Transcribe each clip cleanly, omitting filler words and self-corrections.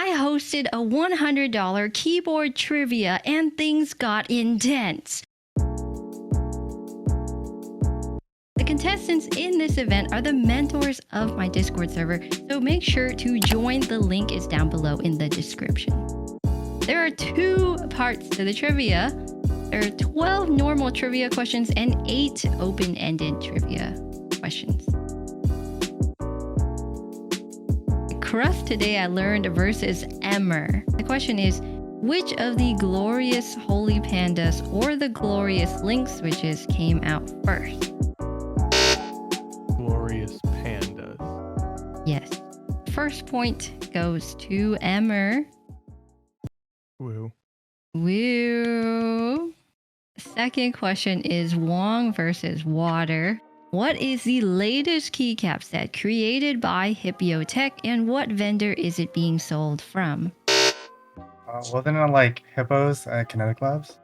I hosted a $100 keyboard trivia and things got intense. The contestants in this event are the mentors of my Discord server, so make sure to join. The link is down below in the description. There are 2 parts to the trivia. There are 12 normal trivia questions and 8 open-ended trivia questions. Crust Today I Learned versus Emmer. The question is, which of the glorious holy pandas or the glorious link switches came out first? Glorious pandas. Yes. First point goes to Emmer. Woo. Woo. Second question is Wong versus Water. What is the latest keycap set created by Hippotech and what vendor is it being sold from? Wasn't it like Hippos at Kinetic Labs?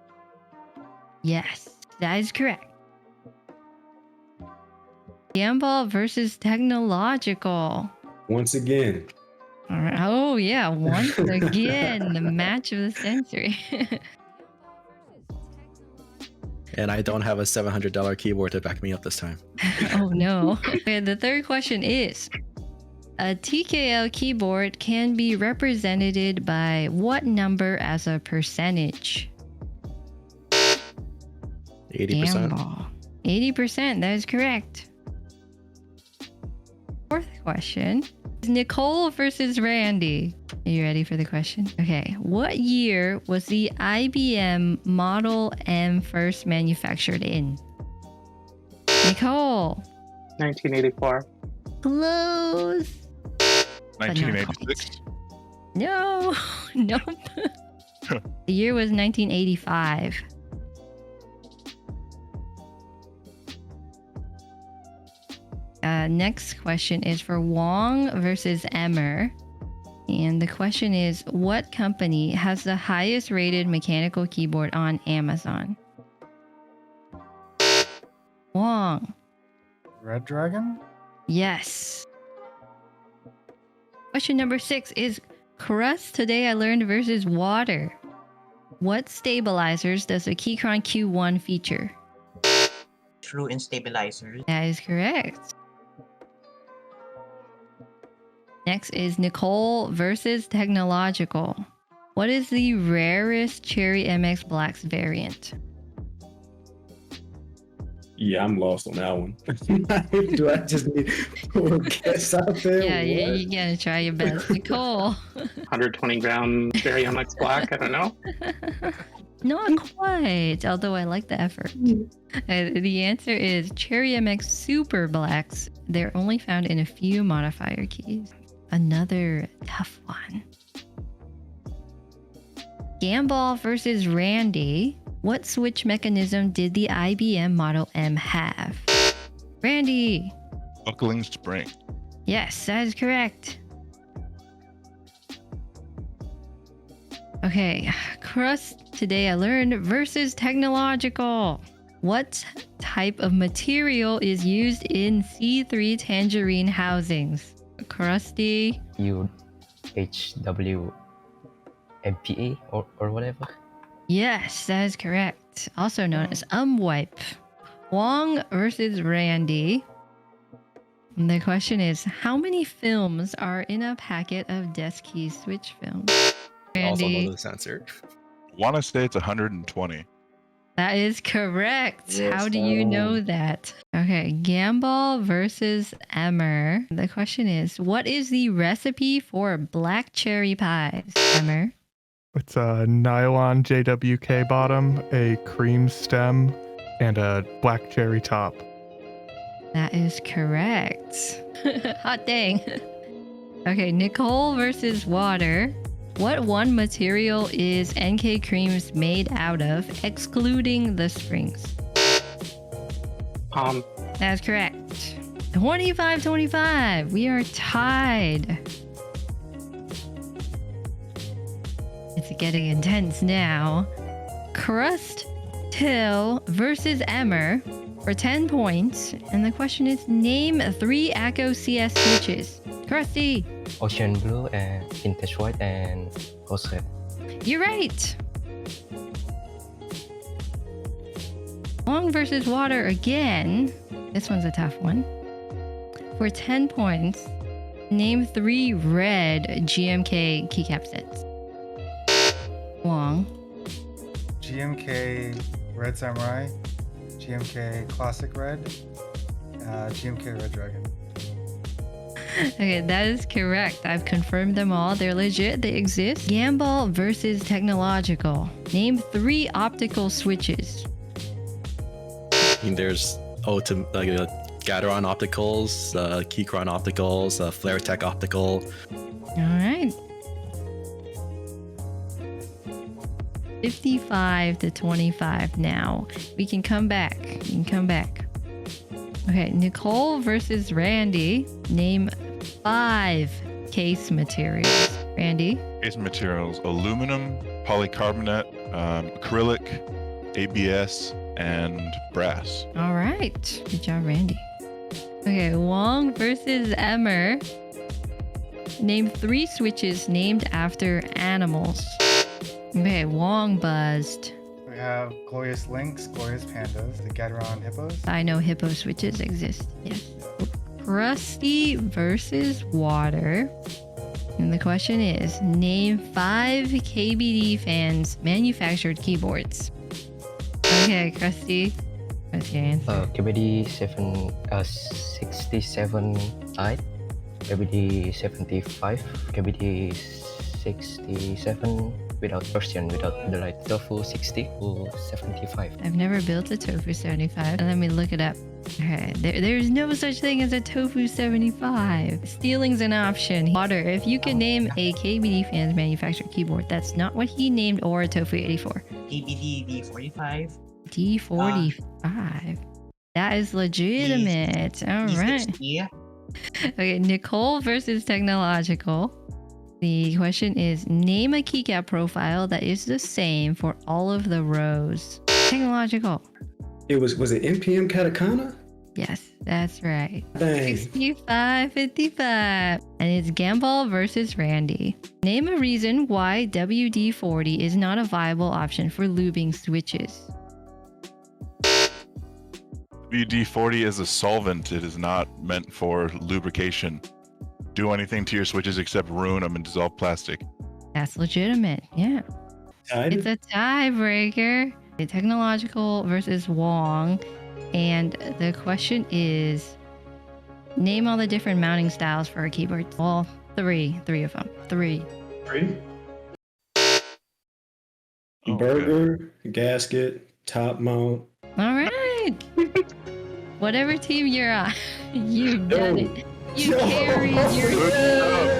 Yes, that is correct. Gamball versus Technological. Once again. All right. Oh yeah, once again, the match of the century. And I don't have a $700 keyboard to back me up this time. Oh no. Okay, the third question is, a TKL keyboard can be represented by what number as a percentage? 80%. Gamball. 80%, that is correct. Fourth question. Nicole versus Randy. Are you ready for the question? Okay. What year was the IBM Model M first manufactured in? Nicole. 1984. Close. 1986. No. Nope. The year was 1985. Next question is for Wong versus Emmer. And the question is, what company has the highest rated mechanical keyboard on Amazon? Wong. Red Dragon? Yes. Question number 6 is Crust Today I Learned versus Water. What stabilizers does a Keychron Q1 feature? True in stabilizers. That is correct. Next is Nicole versus Technological. What is the rarest Cherry MX Blacks variant? Yeah, I'm lost on that one. Do I just need a guess out there? Yeah, you gotta try your best. Nicole. 120 gram Cherry MX Black. I don't know. Not quite, although I like the effort. The answer is Cherry MX Super Blacks. They're only found in a few modifier keys. Another tough one. Gamball versus Randy. What switch mechanism did the IBM Model M have? Randy. Buckling spring. Yes, that is correct. Okay, Crust Today I Learned versus Technological. What type of material is used in C3 Tangerine housings? Crusty. UHW MPA or whatever. Yes, that is correct. Also known as wipe. Wong versus Randy. And the question is, how many films are in a packet of desk key switch films? Also Randy. know this answer. Want to say it's 120. That is correct. Yes, How do you know that? Okay, Gamball versus Emmer. The question is, what is the recipe for black cherry pies? Emmer. It's a nylon JWK bottom, a cream stem, and a black cherry top. That is correct. Hot dang. Okay, Nicole versus Water. What one material is NK Creams made out of, excluding the springs? That's correct. 25-25. We are tied. It's getting intense now. Crust Till versus Emmer for 10 points. And the question is, name 3 ACO CS switches. Krusty. Ocean Blue and Vintage White and Rose Red. You're right. Long versus water again. This one's a tough one. For 10 points, name 3 red GMK keycap sets. Long. GMK Red Samurai, GMK Classic Red, GMK Red Dragon. Okay, that is correct. I've confirmed them all. They're legit. They exist. Gambol versus technological. Name 3 optical switches. I mean, there's Gateron opticals, Keychron opticals, Flaretech optical. All right. 55 to 25 now. We can come back. Okay, Nicole versus Randy. Name 5 case materials. Randy? Case materials: aluminum, polycarbonate, acrylic, ABS, and brass. All right. Good job, Randy. Okay, Wong versus Emmer. Name 3 switches named after animals. Okay, Wong buzzed. We have Glorious Lynx, Glorious Pandas, the Gateron Hippos. I know hippo switches exist. Yes. Rusty versus water. And the question is, name 5 KBD fans manufactured keyboards. Okay, Krusty. What's your answer? KBD 67i, KBD 75, KBD 67 without version, without the light. Tofu 60 or 75. I've never built a Tofu 75. Let me look it up. Okay, there's no such thing as a Tofu 75. Stealing's an option. Water, if you can name a KBD fans manufactured keyboard, that's not what he named, or a Tofu 84. KBD D45. D45. That is legitimate. All right. D60. Okay, Nicole versus technological. The question is, name a keycap profile that is the same for all of the rows. Technological. Was it NPM Katakana? Yes, that's right. Dang. 65-55. And it's Gambol versus Randy. Name a reason why WD-40 is not a viable option for lubing switches. WD-40 is a solvent. It is not meant for lubrication. Do anything to your switches except ruin them and dissolve plastic. That's legitimate. Yeah. Tied? It's a tiebreaker. Technological versus Wong. And the question is, name all the different mounting styles for a keyboard. Well, three of them. 3. Burger, gasket, top mount. All right. Whatever team you're on, you've done it. You carried your team.